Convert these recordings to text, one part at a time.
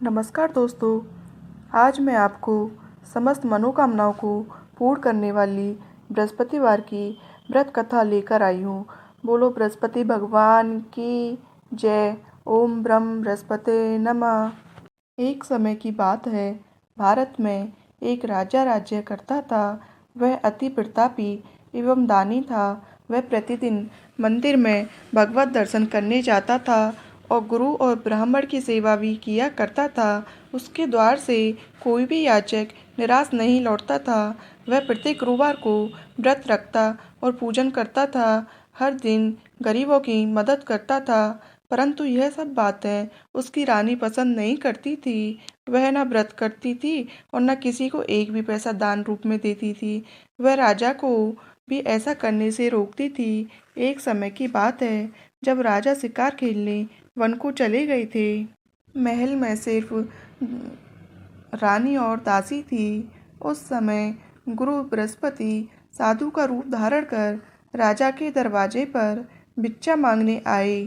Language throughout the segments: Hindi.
नमस्कार दोस्तों। आज मैं आपको समस्त मनोकामनाओं को पूर्ण करने वाली बृहस्पतिवार की व्रत कथा लेकर आई हूँ। बोलो बृहस्पति भगवान की जय। ओम ब्रह्म बृहस्पते नमः। एक समय की बात है, भारत में एक राजा राज्य करता था। वह अति प्रतापी एवं दानी था। वह प्रतिदिन मंदिर में भगवत दर्शन करने जाता था और गुरु और ब्राह्मण की सेवा भी किया करता था। उसके द्वार से कोई भी याचक निराश नहीं लौटता था। वह प्रत्येक गुरुवार को व्रत रखता और पूजन करता था। हर दिन गरीबों की मदद करता था। परंतु यह सब बातें उसकी रानी पसंद नहीं करती थी। वह न व्रत करती थी और न किसी को एक भी पैसा दान रूप में देती थी। वह राजा को भी ऐसा करने से रोकती थी। एक समय की बात है, जब राजा शिकार खेलने वन को चले गए थे। महल में सिर्फ रानी और दासी थी। उस समय गुरु बृहस्पति साधु का रूप धारण कर राजा के दरवाजे पर भिक्षा मांगने आए।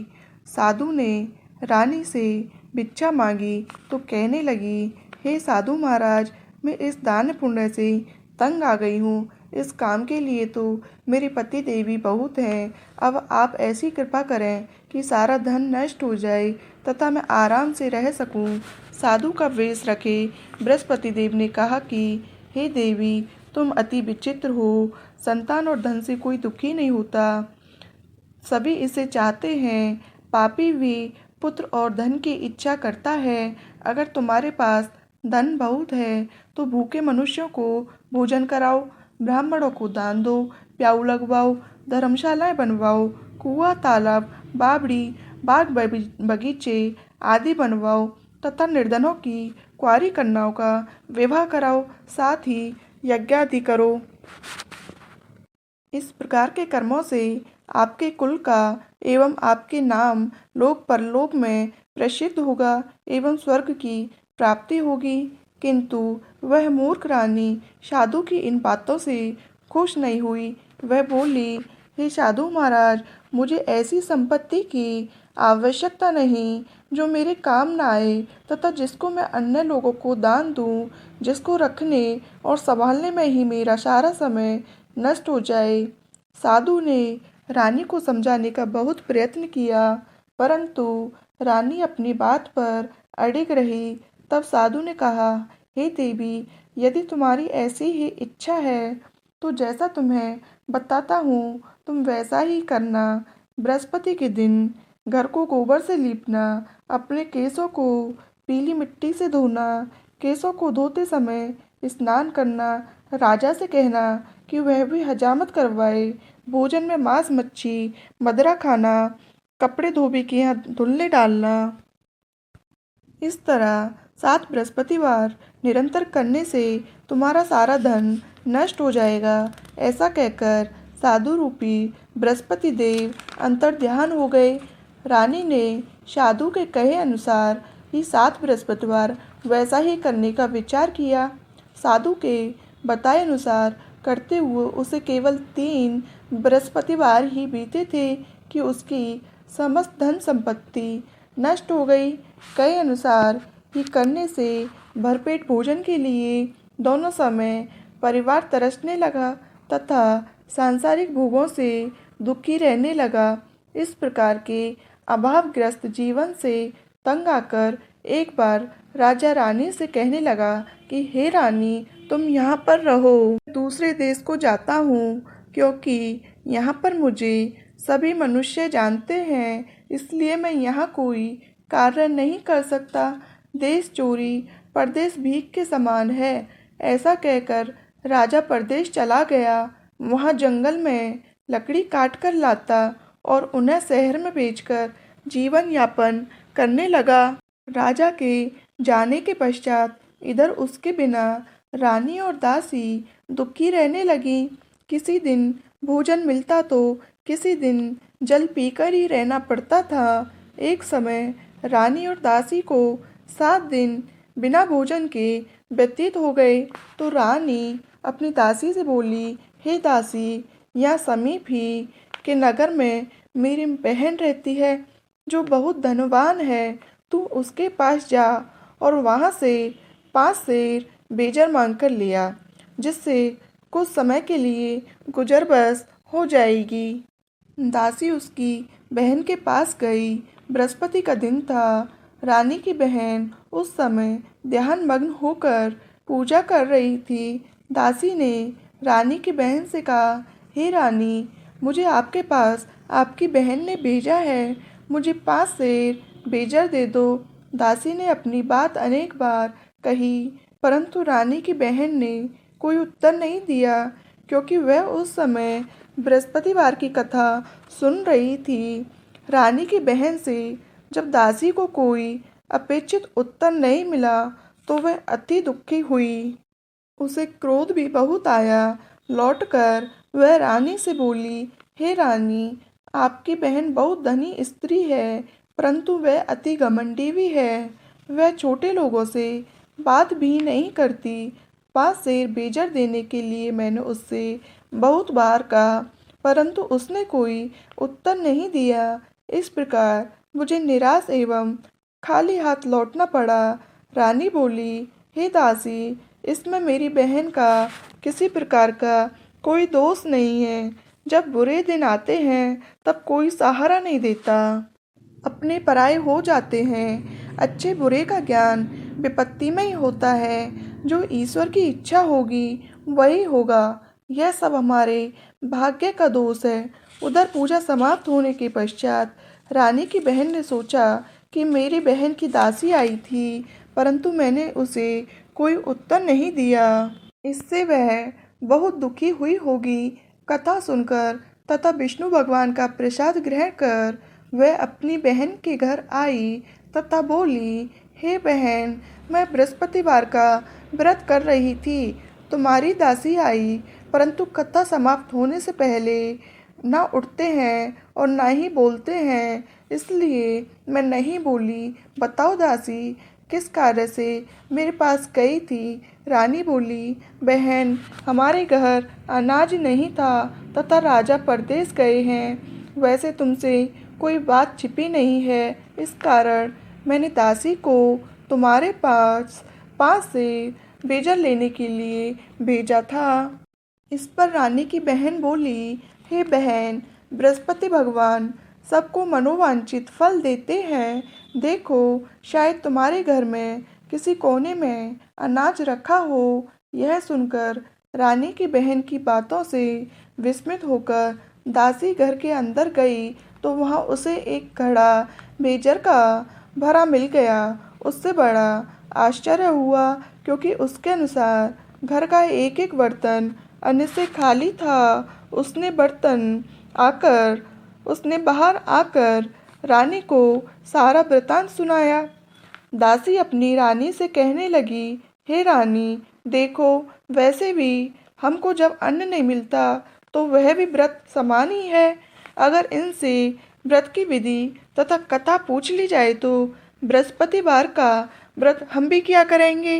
साधु ने रानी से भिक्षा मांगी तो कहने लगी, हे साधु महाराज, मैं इस दान पुण्य से तंग आ गई हूँ। इस काम के लिए तो मेरे पति देवी बहुत हैं। अब आप ऐसी कृपा करें कि सारा धन नष्ट हो जाए तथा मैं आराम से रह सकूं। साधु का वेश रखे बृहस्पति देव ने कहा कि हे देवी, तुम अति विचित्र हो। संतान और धन से कोई दुखी नहीं होता, सभी इसे चाहते हैं। पापी भी पुत्र और धन की इच्छा करता है। अगर तुम्हारे पास धन बहुत है तो भूखे मनुष्यों को भोजन कराओ, ब्राह्मणों को दान दो, प्याऊ लगवाओ, धर्मशालाएं बनवाओ, कुआं, तालाब, बावड़ी, बाग बगीचे आदि बनवाओ तथा निर्धनों की कुंवारी कन्याओं का विवाह कराओ, साथ ही यज्ञ आदि करो। इस प्रकार के कर्मों से आपके कुल का एवं आपके नाम लोक परलोक में प्रसिद्ध होगा एवं स्वर्ग की प्राप्ति होगी। किंतु वह मूर्ख रानी साधु की इन बातों से खुश नहीं हुई। वह बोली, हे साधु महाराज, मुझे ऐसी संपत्ति की आवश्यकता नहीं जो मेरे काम न आए तथा जिसको मैं अन्य लोगों को दान दूं, जिसको रखने और संभालने में ही मेरा सारा समय नष्ट हो जाए। साधु ने रानी को समझाने का बहुत प्रयत्न किया, परंतु रानी अपनी बात पर अड़िग रही। तब साधु ने कहा, हे देवी, यदि तुम्हारी ऐसी ही इच्छा है तो जैसा तुम्हें बताता हूँ तुम वैसा ही करना। बृहस्पति के दिन घर को गोबर से लीपना, अपने केसों को पीली मिट्टी से धोना, केसों को धोते समय स्नान करना, राजा से कहना कि वह भी हजामत करवाए, भोजन में मांस मच्छी मदिरा खाना, कपड़े धोबी के यहाँ धुलने डालना। इस तरह 7 बृहस्पतिवार निरंतर करने से तुम्हारा सारा धन नष्ट हो जाएगा। ऐसा कहकर साधु रूपी बृहस्पति देव अंतर्ध्यान हो गए। रानी ने साधु के कहे अनुसार ही 7 बृहस्पतिवार वैसा ही करने का विचार किया। साधु के बताए अनुसार करते हुए उसे केवल 3 बृहस्पतिवार ही बीते थे कि उसकी समस्त धन संपत्ति नष्ट हो गई। कई अनुसार ही करने से भरपेट भोजन के लिए दोनों समय परिवार तरसने लगा तथा सांसारिक भोगों से दुखी रहने लगा। इस प्रकार के अभावग्रस्त जीवन से तंग आकर एक बार राजा रानी से कहने लगा कि हे रानी, तुम यहाँ पर रहो, दूसरे देश को जाता हूँ, क्योंकि यहाँ पर मुझे सभी मनुष्य जानते हैं, इसलिए मैं यहाँ कोई कार्य नहीं कर सकता। देश चोरी परदेश भीख के समान है। ऐसा कहकर राजा परदेश चला गया। वहाँ जंगल में लकड़ी काट कर लाता और उन्हें शहर में बेचकर जीवन यापन करने लगा। राजा के जाने के पश्चात इधर उसके बिना रानी और दासी दुखी रहने लगी। किसी दिन भोजन मिलता तो किसी दिन जल पीकर ही रहना पड़ता था। एक समय रानी और दासी को 7 दिन बिना भोजन के व्यतीत हो गए तो रानी अपनी दासी से बोली, हे दासी, यहाँ समीप ही के नगर में मेरी बहन रहती है जो बहुत धनवान है। तू उसके पास जा और वहाँ से 5 सेर बेजर मांग कर लिया, जिससे कुछ समय के लिए गुजर बस हो जाएगी। दासी उसकी बहन के पास गई। बृहस्पति का दिन था। रानी की बहन उस समय ध्यान मग्न होकर पूजा कर रही थी। दासी ने रानी की बहन से कहा, हे रानी, मुझे आपके पास आपकी बहन ने भेजा है, मुझे 5 सेर बेजर दे दो। दासी ने अपनी बात अनेक बार कही, परंतु रानी की बहन ने कोई उत्तर नहीं दिया, क्योंकि वह उस समय बृहस्पतिवार की कथा सुन रही थी। रानी की बहन से जब दासी को कोई अपेक्षित उत्तर नहीं मिला, तो वह अति दुखी हुई। उसे क्रोध भी बहुत आया। लौटकर वह रानी से बोली, हे रानी, आपकी बहन बहुत धनी स्त्री है, परंतु वह अति घमंडी भी है। वह छोटे लोगों से बात भी नहीं करती। 5 सेर बेजर देने के लिए मैंने उससे बहुत बार कहा, परंतु उसने कोई उत्तर नहीं दिया। इस प्रकार मुझे निराश एवं खाली हाथ लौटना पड़ा। रानी बोली, हे दासी, इसमें मेरी बहन का किसी प्रकार का कोई दोष नहीं है। जब बुरे दिन आते हैं तब कोई सहारा नहीं देता, अपने पराये हो जाते हैं। अच्छे बुरे का ज्ञान विपत्ति में ही होता है। जो ईश्वर की इच्छा होगी वही होगा। यह सब हमारे भाग्य का दोष है। उधर पूजा समाप्त होने के पश्चात रानी की बहन ने सोचा कि मेरी बहन की दासी आई थी, परंतु मैंने उसे कोई उत्तर नहीं दिया। इससे वह बहुत दुखी हुई होगी। कथा सुनकर तथा विष्णु भगवान का प्रसाद ग्रहण कर वह अपनी बहन के घर आई तथा बोली, हे बहन, मैं बृहस्पतिवार का व्रत कर रही थी, तुम्हारी दासी आई, परंतु कथा समाप्त होने से पहले ना उठते हैं और ना ही बोलते हैं, इसलिए मैं नहीं बोली। बताओ दासी, किस कार्य से मेरे पास गई थी? रानी बोली, बहन, हमारे घर अनाज नहीं था तथा राजा परदेश गए हैं। वैसे तुमसे कोई बात छिपी नहीं है, इस कारण मैंने दासी को तुम्हारे पास 5 से बेजर लेने के लिए भेजा था। इस पर रानी की बहन बोली, हे बहन, बृहस्पति भगवान सबको मनोवांछित फल देते हैं। देखो, शायद तुम्हारे घर में किसी कोने में अनाज रखा हो। यह सुनकर रानी की बहन की बातों से विस्मित होकर दासी घर के अंदर गई, तो वहाँ उसे एक घड़ा बेजर का भरा मिल गया। उससे बड़ा आश्चर्य हुआ, क्योंकि उसके अनुसार घर का एक एक बर्तन अन्न से खाली था। उसने बाहर आकर रानी को सारा वृतांत सुनाया। दासी अपनी रानी से कहने लगी, हे रानी, देखो, वैसे भी हमको जब अन्न नहीं मिलता तो वह भी व्रत समान ही है। अगर इनसे व्रत की विधि तथा कथा पूछ ली जाए तो बृहस्पतिवार का व्रत हम भी क्या करेंगे।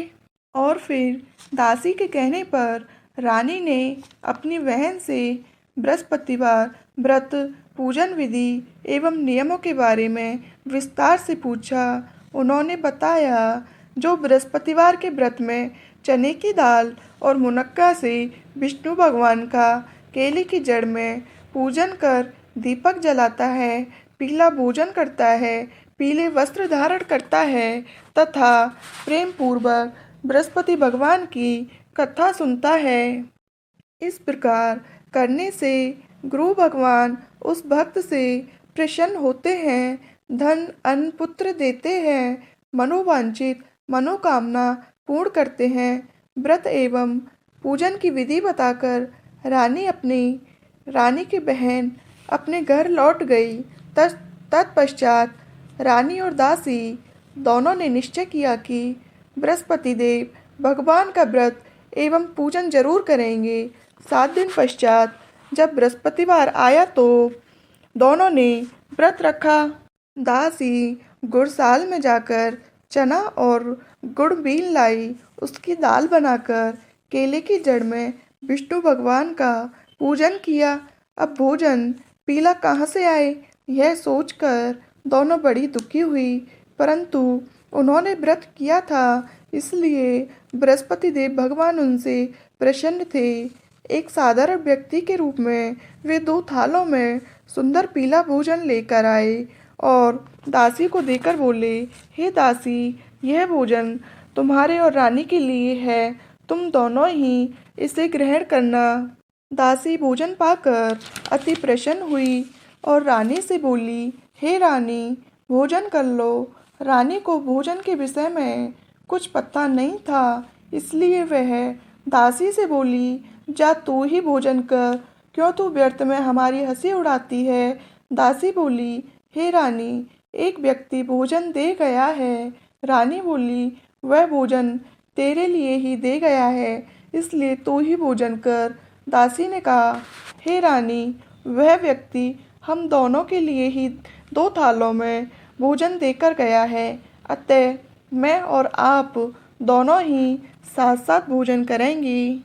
और फिर दासी के कहने पर रानी ने अपनी बहन से बृहस्पतिवार व्रत, पूजन विधि एवं नियमों के बारे में विस्तार से पूछा। उन्होंने बताया, जो बृहस्पतिवार के व्रत में चने की दाल और मुनक्का से विष्णु भगवान का केले की जड़ में पूजन कर दीपक जलाता है, पीला भोजन करता है, पीले वस्त्र धारण करता है तथा प्रेम पूर्वक बृहस्पति भगवान की कथा सुनता है, इस प्रकार करने से गुरु भगवान उस भक्त से प्रसन्न होते हैं, धन अन्न पुत्र देते हैं, मनोवांछित मनोकामना पूर्ण करते हैं। व्रत एवं पूजन की विधि बताकर रानी की बहन अपने घर लौट गई। तत्पश्चात रानी और दासी दोनों ने निश्चय किया कि बृहस्पति देव भगवान का व्रत एवं पूजन जरूर करेंगे। 7 दिन पश्चात जब बृहस्पतिवार आया तो दोनों ने व्रत रखा। दासी गुड़साल में जाकर चना और गुड़ बीन लाई, उसकी दाल बनाकर केले की जड़ में विष्णु भगवान का पूजन किया। अब भोजन पीला कहाँ से आए, यह सोचकर दोनों बड़ी दुखी हुई, परंतु उन्होंने व्रत किया था, इसलिए बृहस्पति देव भगवान उनसे प्रसन्न थे। एक साधारण व्यक्ति के रूप में वे 2 थालों में सुंदर पीला भोजन लेकर आए और दासी को देकर बोले, हे दासी, यह भोजन तुम्हारे और रानी के लिए है, तुम दोनों ही इसे ग्रहण करना। दासी भोजन पाकर अति प्रसन्न हुई और रानी से बोली, हे रानी, भोजन कर लो। रानी को भोजन के विषय में कुछ पता नहीं था, इसलिए वह दासी से बोली, जा तू ही भोजन कर, क्यों तू व्यर्थ में हमारी हंसी उड़ाती है। दासी बोली, हे रानी, एक व्यक्ति भोजन दे गया है। रानी बोली, वह भोजन तेरे लिए ही दे गया है, इसलिए तू ही भोजन कर। दासी ने कहा, हे रानी, वह व्यक्ति हम दोनों के लिए ही 2 थालों में भोजन देकर गया है, अतः मैं और आप दोनों ही साथ साथ भोजन करेंगी।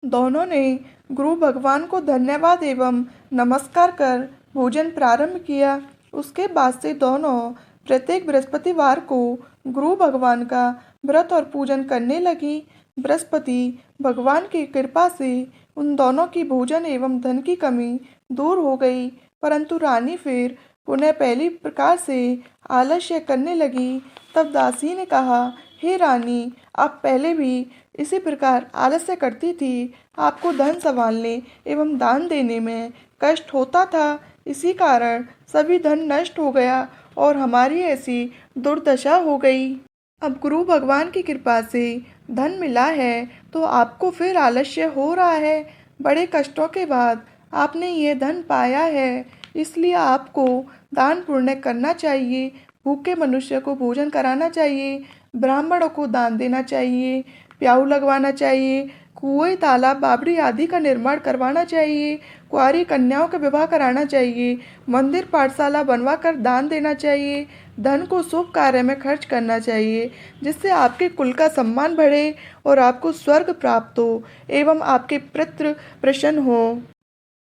दोनों ने गुरु भगवान को धन्यवाद एवं नमस्कार कर भोजन प्रारंभ किया। उसके बाद से दोनों प्रत्येक बृहस्पतिवार को गुरु भगवान का व्रत और पूजन करने लगी। बृहस्पति भगवान की कृपा से उन दोनों की भोजन एवं धन की कमी दूर हो गई, परंतु रानी फिर पुनः पहली प्रकार से आलस्य करने लगी। तब दासी ने कहा, हे रानी, आप पहले भी इसी प्रकार आलस्य करती थी। आपको धन संभालने एवं दान देने में कष्ट होता था, इसी कारण सभी धन नष्ट हो गया और हमारी ऐसी दुर्दशा हो गई। अब गुरु भगवान की कृपा से धन मिला है तो आपको फिर आलस्य हो रहा है। बड़े कष्टों के बाद आपने ये धन पाया है, इसलिए आपको दान पुण्य करना चाहिए। भूखे मनुष्य को भोजन कराना चाहिए, ब्राह्मणों को दान देना चाहिए, प्याऊ लगवाना चाहिए, कुएं, तालाब, बावड़ी आदि का निर्माण करवाना चाहिए, कुंवारी कन्याओं का विवाह कराना चाहिए, मंदिर पाठशाला बनवा कर दान देना चाहिए, धन को शुभ कार्य में खर्च करना चाहिए, जिससे आपके कुल का सम्मान बढ़े और आपको स्वर्ग प्राप्त हो एवं आपके पितृ प्रसन्न हो।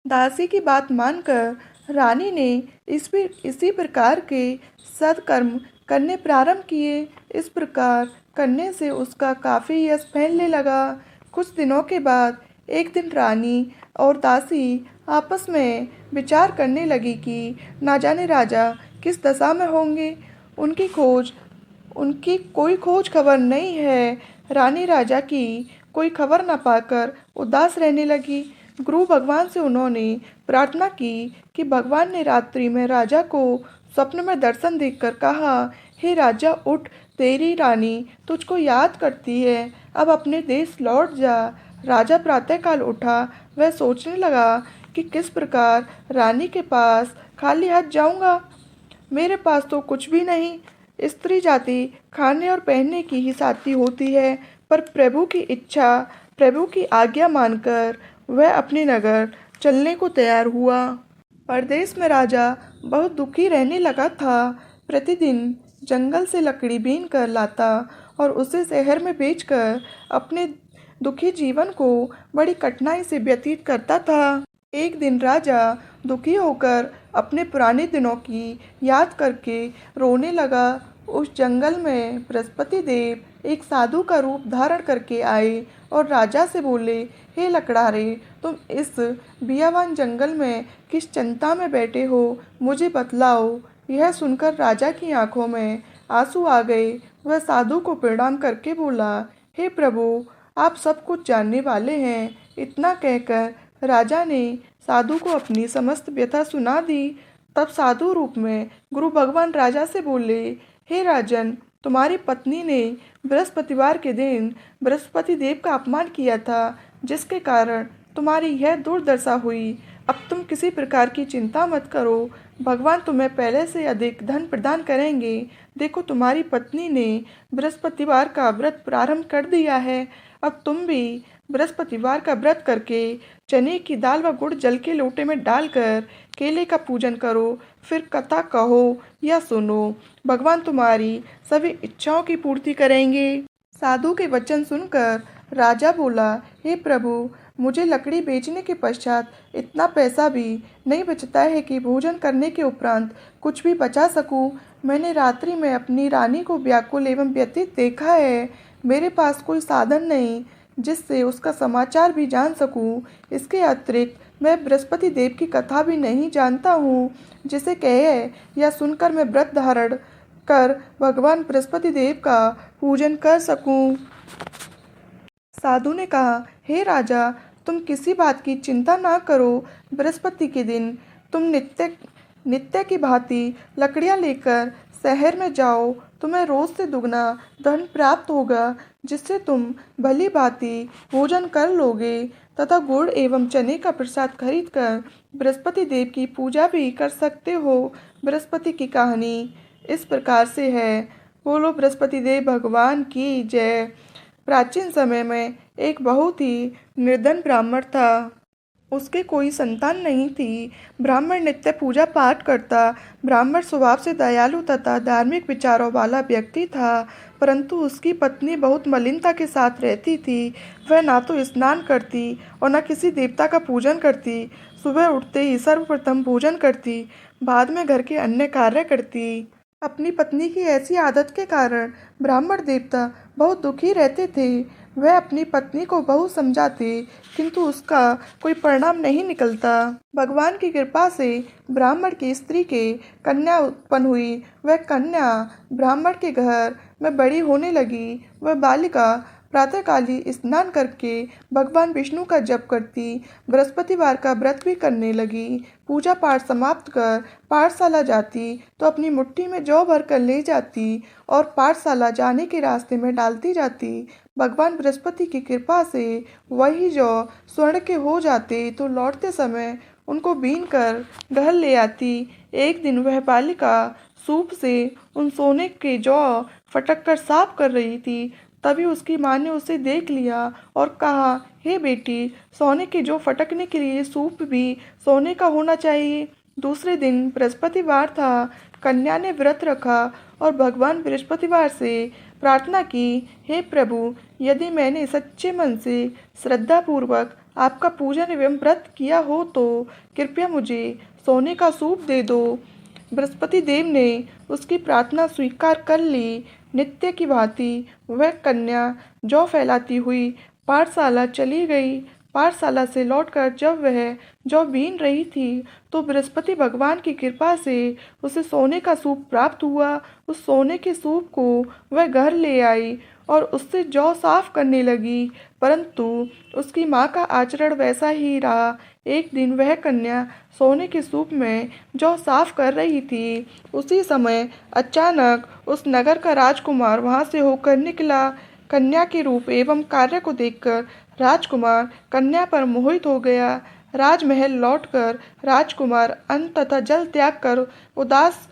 दासी की बात मानकर रानी ने इसी प्रकार के सत्कर्म करने प्रारंभ किए। इस प्रकार करने से उसका काफ़ी यश फैलने लगा। कुछ दिनों के बाद एक दिन रानी और दासी आपस में विचार करने लगी कि ना जाने राजा किस दशा में होंगे। उनकी कोई खोज खबर नहीं है। रानी राजा की कोई खबर न पाकर उदास रहने लगी। गुरु भगवान से उन्होंने प्रार्थना की कि भगवान ने रात्रि में राजा को स्वप्न में दर्शन देकर कहा, हे राजा, उठ, तेरी रानी तुझको याद करती है, अब अपने देश लौट जा। राजा प्रातःकाल उठा। वह सोचने लगा कि किस प्रकार रानी के पास खाली हाथ जाऊंगा। मेरे पास तो कुछ भी नहीं। स्त्री जाति खाने और पहनने की ही साथी होती है, पर प्रभु की इच्छा, प्रभु की आज्ञा मानकर वह अपने नगर चलने को तैयार हुआ। परदेश में राजा बहुत दुखी रहने लगा था। प्रतिदिन जंगल से लकड़ी बीन कर लाता और उसे शहर में बेचकर अपने दुखी जीवन को बड़ी कठिनाई से व्यतीत करता था। एक दिन राजा दुखी होकर अपने पुराने दिनों की याद करके रोने लगा। उस जंगल में बृहस्पति देव एक साधु का रूप धारण करके आए और राजा से बोले, हे लकड़हारे, तुम इस बियावान जंगल में किस चिंता में बैठे हो, मुझे बतलाओ। यह सुनकर राजा की आंखों में आंसू आ गए। वह साधु को प्रणाम करके बोला, हे प्रभु, आप सब कुछ जानने वाले हैं। इतना कहकर राजा ने साधु को अपनी समस्त व्यथा सुना दी। तब साधु रूप में गुरु भगवान राजा से बोले, हे राजन, तुम्हारी पत्नी ने बृहस्पतिवार के दिन बृहस्पति देव का अपमान किया था, जिसके कारण तुम्हारी यह दुर्दशा हुई। अब तुम किसी प्रकार की चिंता मत करो, भगवान तुम्हें पहले से अधिक धन प्रदान करेंगे। देखो, तुम्हारी पत्नी ने बृहस्पतिवार का व्रत प्रारंभ कर दिया है। अब तुम भी बृहस्पतिवार का व्रत करके चने की दाल व गुड़ जल के लोटे में डालकर केले का पूजन करो, फिर कथा कहो या सुनो। भगवान तुम्हारी सभी इच्छाओं की पूर्ति करेंगे। साधु के वचन सुनकर राजा बोला, हे प्रभु, मुझे लकड़ी बेचने के पश्चात इतना पैसा भी नहीं बचता है कि भोजन करने के उपरांत कुछ भी बचा सकूं। मैंने रात्रि में अपनी रानी को व्याकुल एवं व्यथित देखा है। मेरे पास कोई साधन नहीं जिससे उसका समाचार भी जान सकूं। इसके अतिरिक्त मैं बृहस्पति देव की कथा भी नहीं जानता हूँ जिसे कहे या सुनकर मैं व्रत धारण कर भगवान बृहस्पति देव का पूजन कर सकूं। साधु ने कहा, हे राजा, तुम किसी बात की चिंता ना करो। बृहस्पति के दिन तुम नित्य नित्य की भांति लकड़ियां लेकर शहर में जाओ। तुम्हें रोज से दुगना धन प्राप्त होगा जिससे तुम भली भांति भोजन कर लोगे तथा गुड़ एवं चने का प्रसाद खरीद कर बृहस्पति देव की पूजा भी कर सकते हो। बृहस्पति की कहानी इस प्रकार से है। बोलो बृहस्पति देव भगवान की जय। प्राचीन समय में एक बहुत ही निर्धन ब्राह्मण था। उसके कोई संतान नहीं थी। ब्राह्मण नित्य पूजा पाठ करता। ब्राह्मण स्वभाव से दयालु तथा धार्मिक विचारों वाला व्यक्ति था, परंतु उसकी पत्नी बहुत मलिनता के साथ रहती थी। वह ना तो स्नान करती और न किसी देवता का पूजन करती। सुबह उठते ही सर्वप्रथम भोजन करती, बाद में घर के अन्य कार्य करती। अपनी पत्नी की ऐसी आदत के कारण ब्राह्मण देवता बहुत दुखी रहते थे। वह अपनी पत्नी को बहुत समझाते, किंतु उसका कोई परिणाम नहीं निकलता। भगवान की कृपा से ब्राह्मण की स्त्री के कन्या उत्पन्न हुई। वह कन्या ब्राह्मण के घर में बड़ी होने लगी। वह बालिका प्रातःकाली स्नान करके भगवान विष्णु का जप करती, बृहस्पतिवार का व्रत भी करने लगी। पूजा पाठ समाप्त कर पाठशाला जाती तो अपनी मुट्ठी में जौ भर कर ले जाती और पाठशाला जाने के रास्ते में डालती जाती। भगवान बृहस्पति की कृपा से वही जौ स्वर्ण के हो जाते तो लौटते समय उनको बीन कर घर ले आती। एक दिन वह बालिका सूप से उन सोने के जौ फटक कर साफ कर रही थी। तभी उसकी माँ ने उसे देख लिया और कहा, हे बेटी, सोने के जौ फटकने के लिए सूप भी सोने का होना चाहिए। दूसरे दिन बृहस्पतिवार था। कन्या ने व्रत रखा और भगवान बृहस्पतिवार से प्रार्थना की, हे प्रभु, यदि मैंने सच्चे मन से श्रद्धापूर्वक आपका पूजन एवं व्रत किया हो तो कृपया मुझे सोने का सूप दे दो। बृहस्पति देव ने उसकी प्रार्थना स्वीकार कर ली। नित्य की भांति वह कन्या जौ फैलाती हुई पाठशाला चली गई। पाठशाला से लौटकर जब वह जौ बीन रही थी तो बृहस्पति भगवान की कृपा से उसे सोने का सूप प्राप्त हुआ। उस सोने के सूप को वह घर ले आई और उससे जौ साफ करने लगी, परंतु उसकी माँ का आचरण वैसा ही रहा। एक दिन वह कन्या सोने के सूप में जौ साफ कर रही थी। उसी समय अचानक उस नगर का राजकुमार वहां से होकर निकला। कन्या के रूप एवं कार्य को देखकर राजकुमार कन्या पर मोहित हो गया। राजमहल लौटकर राजकुमार अन्न तथा जल त्याग कर उदास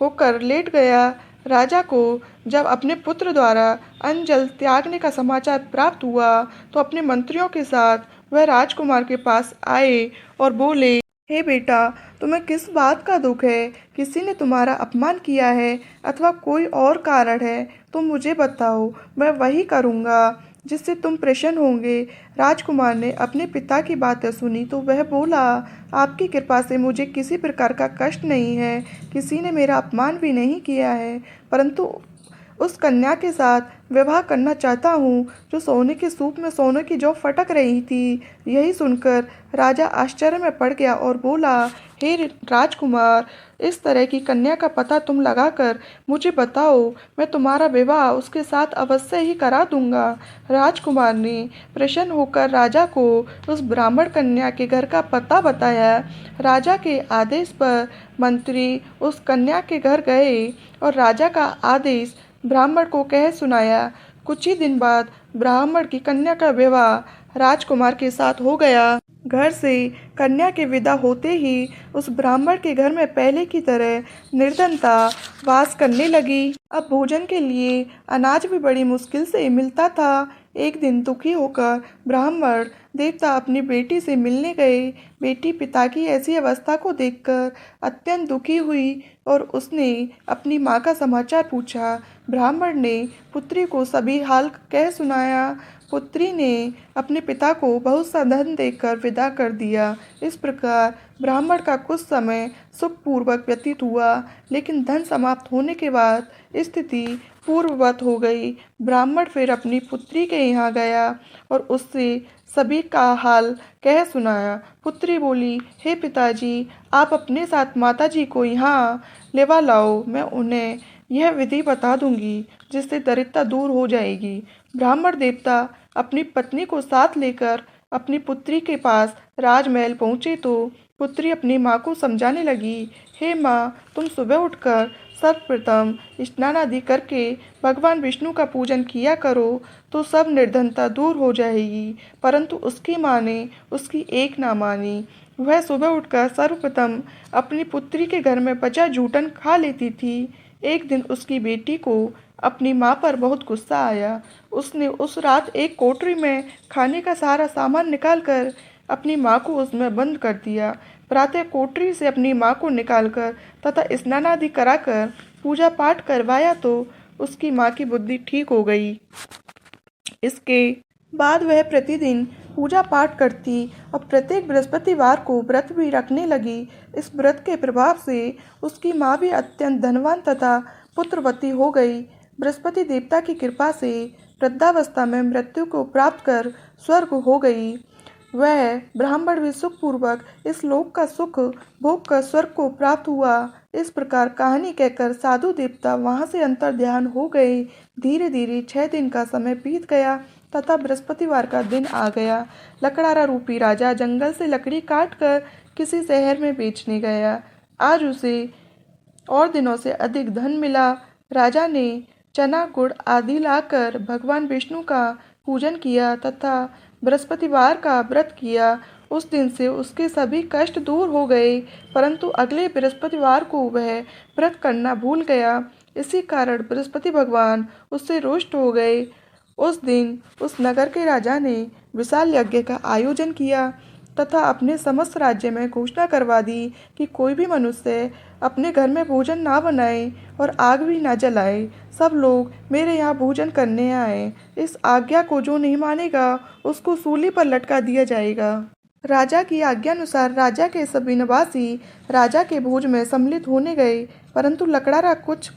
होकर लेट गया। राजा को जब अपने पुत्र द्वारा अन्न जल त्यागने का समाचार प्राप्त हुआ तो अपने मंत्रियों के साथ वह राजकुमार के पास आए और बोले, हे बेटा, तुम्हें किस बात का दुख है? किसी ने तुम्हारा अपमान किया है अथवा कोई और कारण है तो मुझे बताओ, मैं वही करूँगा जिससे तुम प्रसन्न होंगे। राजकुमार ने अपने पिता की बातें सुनी तो वह बोला, आपकी कृपा से मुझे किसी प्रकार का कष्ट नहीं है। किसी ने मेरा अपमान भी नहीं किया है, परंतु उस कन्या के साथ विवाह करना चाहता हूँ जो सोने के सूप में सोने की जौ फटक रही थी। यही सुनकर राजा आश्चर्य में पड़ गया और बोला, हे राजकुमार, इस तरह की कन्या का पता तुम लगाकर मुझे बताओ, मैं तुम्हारा विवाह उसके साथ अवश्य ही करा दूंगा। राजकुमार ने प्रसन्न होकर राजा को उस ब्राह्मण कन्या के घर का पता बताया। राजा के आदेश पर मंत्री उस कन्या के घर गए और राजा का आदेश ब्राह्मण को कह सुनाया। कुछ ही दिन बाद ब्राह्मण की कन्या का विवाह राजकुमार के साथ हो गया। घर से कन्या के विदा होते ही उस ब्राह्मण के घर में पहले की तरह निर्धनता वास करने लगी। अब भोजन के लिए अनाज भी बड़ी मुश्किल से मिलता था। एक दिन दुखी होकर ब्राह्मण देवता अपनी बेटी से मिलने गए। बेटी पिता की ऐसी अवस्था को देखकर अत्यंत दुखी हुई और उसने अपनी माँ का समाचार पूछा। ब्राह्मण ने पुत्री को सभी हाल कह सुनाया। पुत्री ने अपने पिता को बहुत सा धन देकर विदा कर दिया। इस प्रकार ब्राह्मण का कुछ समय सुखपूर्वक व्यतीत हुआ, लेकिन धन समाप्त होने के बाद स्थिति पूर्ववत हो गई। ब्राह्मण फिर अपनी पुत्री के यहाँ गया और उससे सभी का हाल कह सुनाया। पुत्री बोली, हे पिताजी, आप अपने साथ माताजी को यहाँ लेवा लाओ, मैं उन्हें यह विधि बता दूंगी जिससे दरिद्रता दूर हो जाएगी। ब्राह्मण देवता अपनी पत्नी को साथ लेकर अपनी पुत्री के पास राजमहल पहुंचे तो पुत्री अपनी माँ को समझाने लगी, हे माँ, तुम सुबह उठकर सर्वप्रथम स्नान आदि करके भगवान विष्णु का पूजन किया करो तो सब निर्धनता दूर हो जाएगी। परंतु उसकी माँ ने उसकी एक ना मानी। वह सुबह उठकर सर्वप्रथम अपनी पुत्री के घर में बचा जूठन खा लेती थी। एक दिन उसकी बेटी को अपनी माँ पर बहुत गुस्सा आया। उसने उस रात एक कोठरी में खाने का सारा सामान निकालकर अपनी माँ को उसमें बंद कर दिया। प्रातः कोठरी से अपनी माँ को निकालकर तथा स्नान आदि कराकर पूजा पाठ करवाया तो उसकी माँ की बुद्धि ठीक हो गई। इसके बाद वह प्रतिदिन पूजा पाठ करती और प्रत्येक बृहस्पतिवार को व्रत भी रखने लगी। इस व्रत के प्रभाव से उसकी माँ भी अत्यंत धनवान तथा पुत्रवती हो गई। बृहस्पति देवता की कृपा से वृद्धावस्था में मृत्यु को प्राप्त कर स्वर्ग हो गई। वह ब्राह्मण भी सुखपूर्वक इस लोक का सुख भोग कर स्वर्ग को प्राप्त हुआ। इस प्रकार कहानी कहकर साधु देवता वहां से अंतर्ध्यान हो गए। धीरे धीरे 6 दिन का समय बीत गया तथा बृहस्पतिवार का दिन आ गया। लकड़ारा रूपी राजा जंगल से लकड़ी काट कर किसी शहर में बेचने गया। आज उसे और दिनों से अधिक धन मिला। राजा ने चना गुड़ आदि लाकर भगवान विष्णु का पूजन किया तथा बृहस्पतिवार का व्रत किया। उस दिन से उसके सभी कष्ट दूर हो गए, परंतु अगले बृहस्पतिवार को वह व्रत करना भूल गया। इसी कारण बृहस्पति भगवान उससे रुष्ट हो गए। उस दिन उस नगर के राजा ने विशाल यज्ञ का आयोजन किया तथा अपने समस्त राज्य में घोषणा करवा दी कि कोई भी मनुष्य अपने घर में भोजन ना बनाए और आग भी ना जलाए। सब लोग मेरे यहाँ भोजन करने आए। इस आज्ञा को जो नहीं मानेगा उसको सूली पर लटका दिया जाएगा। राजा की आज्ञानुसार राजा के सभी निवासी राजा के भोज में सम्मिलित होने गए, परंतु लकड़ारा कुछ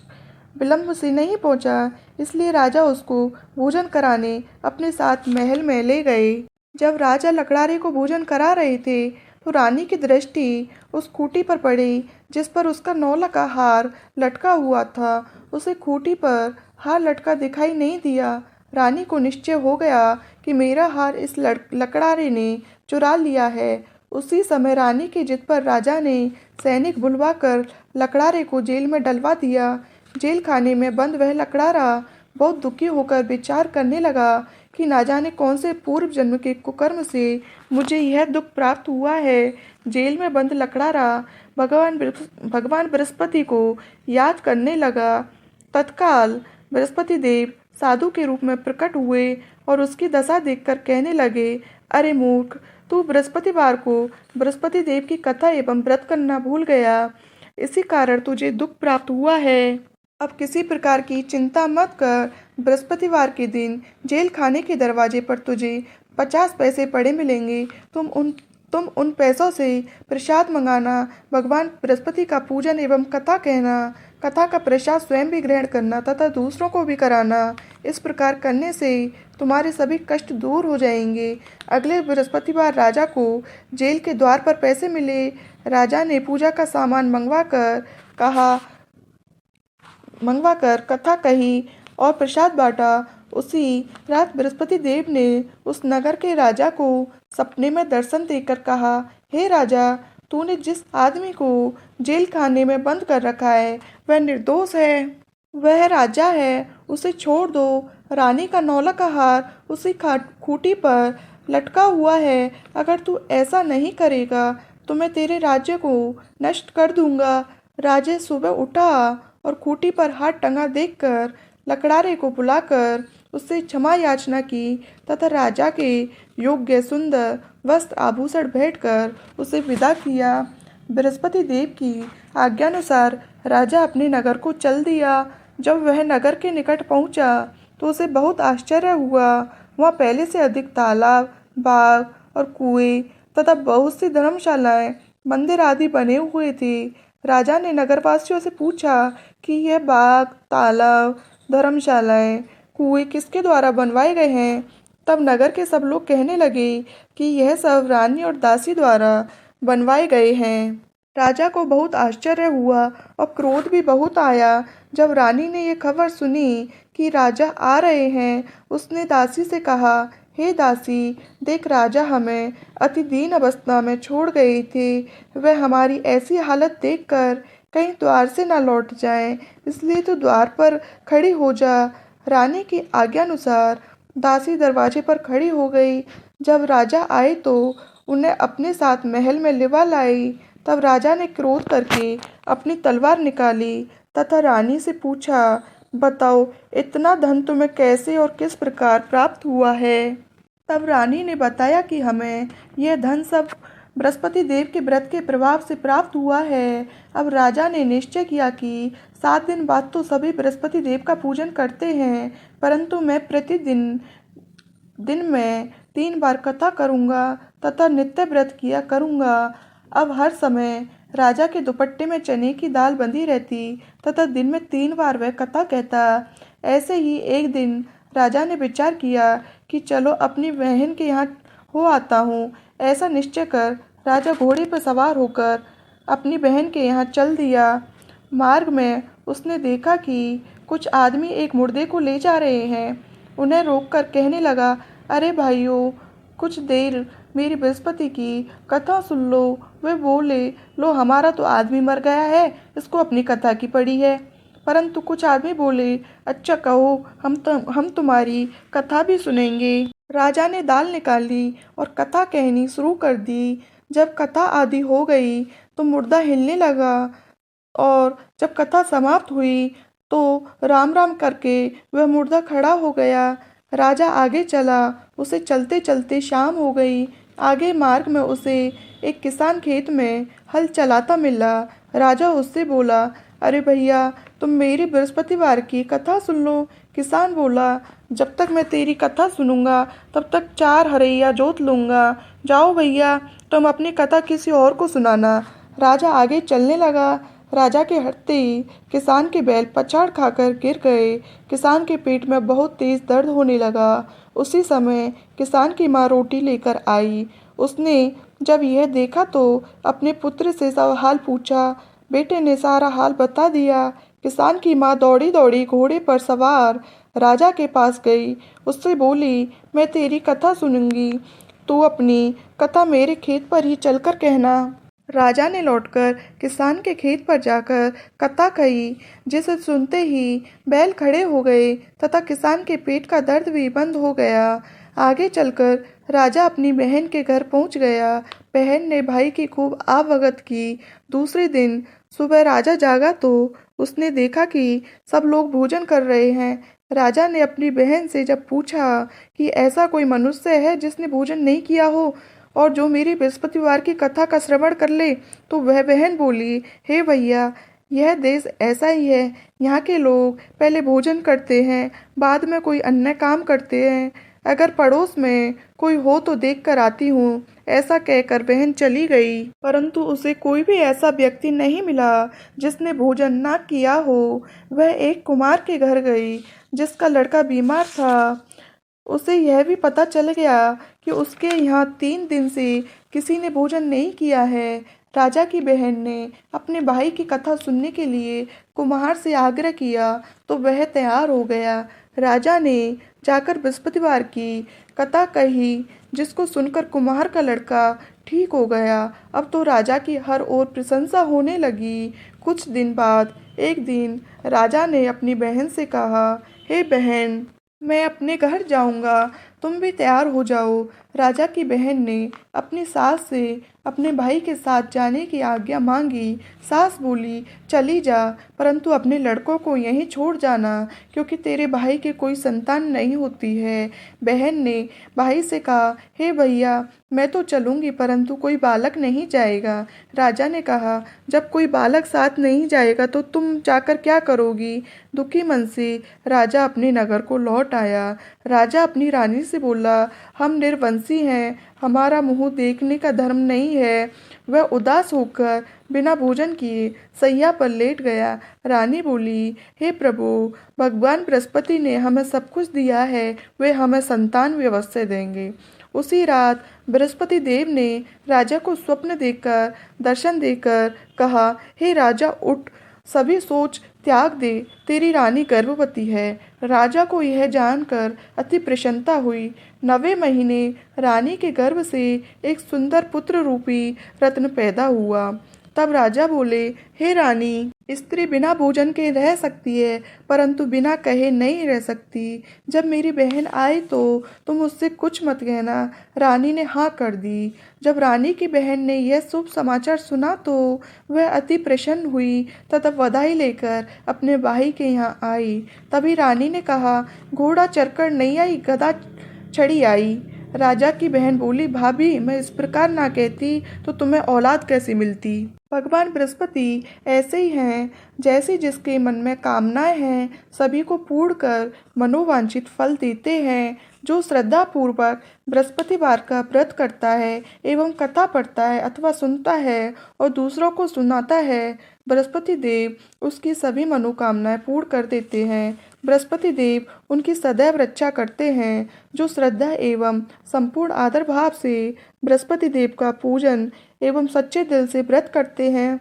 विलंब से नहीं पहुंचा, इसलिए राजा उसको भोजन कराने अपने साथ महल में ले गए। जब राजा लकड़ारे को भोजन करा रहे थे तो रानी की दृष्टि उस खूंटी पर पड़ी जिस पर उसका 9 का हार लटका हुआ था। उसे खूंटी पर हार लटका दिखाई नहीं दिया। रानी को निश्चय हो गया कि मेरा हार इस लकड़ारे ने चुरा लिया है। उसी समय रानी की जिद पर राजा ने सैनिक बुलवाकर लकड़ारे को जेल में डलवा दिया। जेल खाने में बंद वह लकड़ारा बहुत दुखी होकर विचार करने लगा कि ना जाने कौन से पूर्व जन्म के कुकर्म से मुझे यह दुख प्राप्त हुआ है। जेल में बंद लकड़ारा भगवान बृहस्पति को याद करने लगा। तत्काल बृहस्पति देव साधु के रूप में प्रकट हुए और उसकी दशा देखकर कहने लगे, अरे मूर्ख, तू बृहस्पतिवार को बृहस्पति देव की कथा एवं व्रत करना भूल गया, इसी कारण तुझे दुख प्राप्त हुआ है। अब किसी प्रकार की चिंता मत कर। बृहस्पतिवार के दिन जेल खाने के दरवाजे पर तुझे 50 पैसे पड़े मिलेंगे। तुम उन पैसों से प्रसाद मंगाना, भगवान बृहस्पति का पूजन एवं कथा कहना, कथा का प्रसाद स्वयं भी ग्रहण करना तथा दूसरों को भी कराना। इस प्रकार करने से तुम्हारे सभी कष्ट दूर हो जाएंगे। अगले बृहस्पतिवार राजा को जेल के द्वार पर पैसे मिले। राजा ने पूजा का सामान मंगवाकर कथा कही और प्रसाद बांटा। उसी रात बृहस्पति देव ने उस नगर के राजा को सपने में दर्शन देकर कहा, हे राजा, तूने जिस आदमी को जेल खाने में बंद कर रखा है वह निर्दोष है, वह राजा है, उसे छोड़ दो। रानी का 9 का हार उसी खूंटी पर लटका हुआ है। अगर तू ऐसा नहीं करेगा तो मैं तेरे राज्य को नष्ट कर दूंगा। राजा सुबह उठा और खूंटी पर हाथ टंगा देखकर लकड़ारे को बुलाकर उससे क्षमा याचना की तथा राजा के योग्य सुंदर वस्त्र आभूषण भेंटकर उसे विदा किया। बृहस्पति देव की आज्ञानुसार राजा अपने नगर को चल दिया। जब वह नगर के निकट पहुंचा तो उसे बहुत आश्चर्य हुआ। वहाँ पहले से अधिक तालाब, बाग और कुएं तथा बहुत सी धर्मशालाएं मंदिर आदि बने हुए थे। राजा ने नगरवासियों से पूछा कि यह बाग, तालाब, धर्मशालाएं, कुएं किसके द्वारा बनवाए गए हैं। तब नगर के सब लोग कहने लगे कि यह सब रानी और दासी द्वारा बनवाए गए हैं। राजा को बहुत आश्चर्य हुआ और क्रोध भी बहुत आया। जब रानी ने यह खबर सुनी कि राजा आ रहे हैं, उसने दासी से कहा, हे दासी, देख राजा हमें अति दीन अवस्था में छोड़ गए थे। वह हमारी ऐसी हालत देखकर कहीं द्वार से ना लौट जाएं, इसलिए तो द्वार पर खड़ी हो जा। रानी की आज्ञानुसार दासी दरवाजे पर खड़ी हो गई। जब राजा आए तो उन्हें अपने साथ महल में लिवा लाई। तब राजा ने क्रोध करके अपनी तलवार निकाली तथा रानी से पूछा, बताओ इतना धन तुम्हें कैसे और किस प्रकार प्राप्त हुआ है। तब रानी ने बताया कि हमें यह धन सब बृहस्पति देव के व्रत के प्रभाव से प्राप्त हुआ है। अब राजा ने निश्चय किया कि 7 दिन बाद तो सभी बृहस्पति देव का पूजन करते हैं, परंतु मैं प्रतिदिन दिन में 3 बार कथा करूँगा तथा नित्य व्रत किया करूँगा। अब हर समय राजा के दुपट्टे में चने की दाल बंधी रहती तथा दिन में 3 बार वह कथा कहता। ऐसे ही एक दिन राजा ने विचार किया कि चलो अपनी बहन के यहाँ हो आता हूँ। ऐसा निश्चय कर राजा घोड़े पर सवार होकर अपनी बहन के यहाँ चल दिया। मार्ग में उसने देखा कि कुछ आदमी एक मुर्दे को ले जा रहे हैं। उन्हें रोककर कहने लगा, अरे भाइयों, कुछ देर मेरी बृहस्पति की कथा सुन लो। वे बोले, लो हमारा तो आदमी मर गया है, इसको अपनी कथा की पड़ी है। परंतु कुछ आदमी बोले, अच्छा कहो, हम तुम्हारी कथा भी सुनेंगे। राजा ने दाल निकाली और कथा कहनी शुरू कर दी। जब कथा आदि हो गई तो मुर्दा हिलने लगा और जब कथा समाप्त हुई तो राम राम करके वह मुर्दा खड़ा हो गया। राजा आगे चला, उसे चलते चलते शाम हो गई। आगे मार्ग में उसे एक किसान खेत में हल चलाता मिला। राजा उससे बोला, अरे भैया, तुम मेरी बृहस्पतिवार की कथा सुन लो। किसान बोला, जब तक मैं तेरी कथा सुनूंगा तब तक 4 हरैया जोत लूंगा। जाओ भैया, तुम अपनी कथा किसी और को सुनाना। राजा आगे चलने लगा। राजा के हटते ही किसान के बैल पछाड़ खाकर गिर गए। किसान के पेट में बहुत तेज दर्द होने लगा। उसी समय किसान की माँ रोटी लेकर आई। उसने जब यह देखा तो अपने पुत्र से सब हाल पूछा। बेटे ने सारा हाल बता दिया। किसान की माँ दौड़ी दौड़ी घोड़े पर सवार राजा के पास गई। उससे बोली, मैं तेरी कथा सुनूंगी, तू अपनी कथा मेरे खेत पर ही चलकर कहना। राजा ने लौटकर किसान के खेत पर जाकर कथा कही, जिसे सुनते ही बैल खड़े हो गए तथा किसान के पेट का दर्द भी बंद हो गया। आगे चलकर राजा अपनी बहन के घर पहुंच गया। बहन ने भाई की खूब आवभगत की। दूसरे दिन सुबह राजा जागा तो उसने देखा कि सब लोग भोजन कर रहे हैं। राजा ने अपनी बहन से जब पूछा कि ऐसा कोई मनुष्य है जिसने भोजन नहीं किया हो और जो मेरी बृहस्पतिवार की कथा का श्रवण कर ले, तो वह बहन बोली, हे भैया, यह देश ऐसा ही है। यहाँ के लोग पहले भोजन करते हैं, बाद में कोई अन्य काम करते हैं। अगर पड़ोस में कोई हो तो देख कर आती हूँ। ऐसा कहकर बहन चली गई, परंतु उसे कोई भी ऐसा व्यक्ति नहीं मिला जिसने भोजन ना किया हो। वह एक कुम्हार के घर गई जिसका लड़का बीमार था। उसे यह भी पता चल गया कि उसके यहाँ 3 दिन से किसी ने भोजन नहीं किया है। राजा की बहन ने अपने भाई की कथा सुनने के लिए कुम्हार से आग्रह किया तो वह तैयार हो गया। राजा ने जाकर बृहस्पतिवार की कथा कही, जिसको सुनकर कुम्हार का लड़का ठीक हो गया। अब तो राजा की हर ओर प्रशंसा होने लगी। कुछ दिन बाद एक दिन राजा ने अपनी बहन से कहा, हे बहन, मैं अपने घर जाऊंगा, तुम भी तैयार हो जाओ। राजा की बहन ने अपनी सास से अपने भाई के साथ जाने की आज्ञा मांगी। सास बोली, चली जा, परंतु अपने लड़कों को यहीं छोड़ जाना, क्योंकि तेरे भाई के कोई संतान नहीं होती है। बहन ने भाई से कहा, हे भैया, मैं तो चलूंगी, परंतु कोई बालक नहीं जाएगा। राजा ने कहा, जब कोई बालक साथ नहीं जाएगा तो तुम जाकर क्या करोगी। दुखी मन से राजा अपने नगर को लौट आया। राजा अपनी रानी से बोला, हम निर्वंशी मनसी हैं, हमारा मुँह देखने का धर्म नहीं है। वह उदास होकर बिना भोजन किए सैया पर लेट गया। रानी बोली, हे प्रभु, भगवान बृहस्पति ने हमें सब कुछ दिया है, वे हमें संतान भी अवश्य देंगे। उसी रात बृहस्पति देव ने राजा को स्वप्न देकर दर्शन देकर कहा, हे राजा, उठ, सभी सोच त्याग दे, तेरी रानी गर्भवती है। राजा को यह जानकर अति प्रसन्नता हुई। 9वें महीने रानी के गर्भ से एक सुंदर पुत्र रूपी रत्न पैदा हुआ। तब राजा बोले, हे रानी, स्त्री बिना भोजन के रह सकती है, परंतु बिना कहे नहीं रह सकती। जब मेरी बहन आई तो तुम उससे कुछ मत कहना। रानी ने हाँ कर दी। जब रानी की बहन ने यह शुभ समाचार सुना तो वह अति प्रसन्न हुई तथा बधाई लेकर अपने भाई के यहाँ आई। तभी रानी ने कहा, घोड़ा चढ़कर नहीं आई, गधा चढ़ी आई। राजा की बहन बोली, भाभी, मैं इस प्रकार ना कहती तो तुम्हें औलाद कैसे मिलती। भगवान बृहस्पति ऐसे ही हैं, जैसे जिसके मन में कामनाएं हैं सभी को पूर्ण कर मनोवांछित फल देते हैं। जो श्रद्धा पूर्वक बृहस्पतिवार का व्रत करता है एवं कथा पढ़ता है अथवा सुनता है और दूसरों को सुनाता है, बृहस्पति देव उसकी सभी मनोकामनाएं पूर्ण कर देते हैं। बृहस्पति देव उनकी सदैव रक्षा करते हैं। जो श्रद्धा एवं संपूर्ण आदर भाव से बृहस्पति देव का पूजन एवं सच्चे दिल से व्रत करते हैं,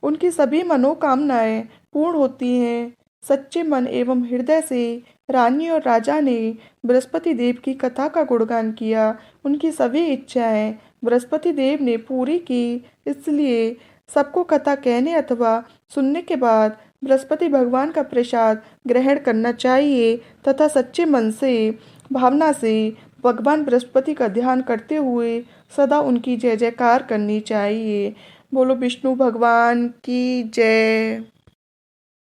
उनकी सभी मनोकामनाएं पूर्ण होती हैं। सच्चे मन एवं हृदय से रानी और राजा ने बृहस्पति देव की कथा का गुणगान किया। उनकी सभी इच्छाएं बृहस्पति देव ने पूरी की। इसलिए सबको कथा कहने अथवा सुनने के बाद बृहस्पति भगवान का प्रसाद ग्रहण करना चाहिए तथा सच्चे मन से, भावना से भगवान बृहस्पति का ध्यान करते हुए सदा उनकी जय जयकार करनी चाहिए। बोलो विष्णु भगवान की जय।